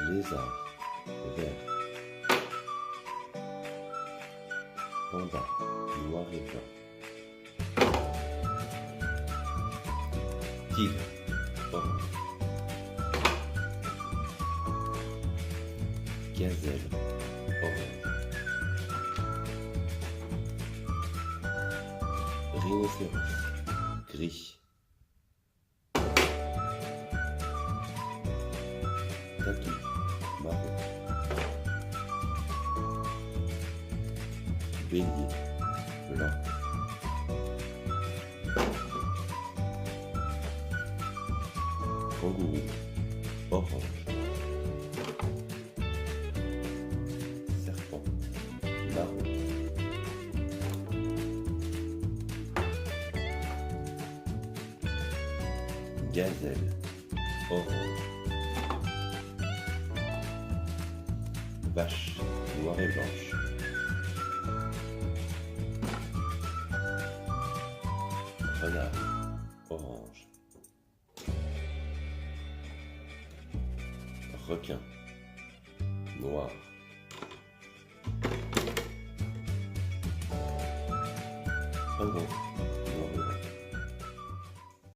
Lézard, vert. Panda, noir et blanc. Tigre, orange. Gazelle, orange. Rhinocéros, gris. Tatou, marron. Bélier, blanc. Kangourou, orange. Serpent, marron. Gazelle, orange. Vache, noire et blanche. Renard, orange. Requin, noir. Pingouin,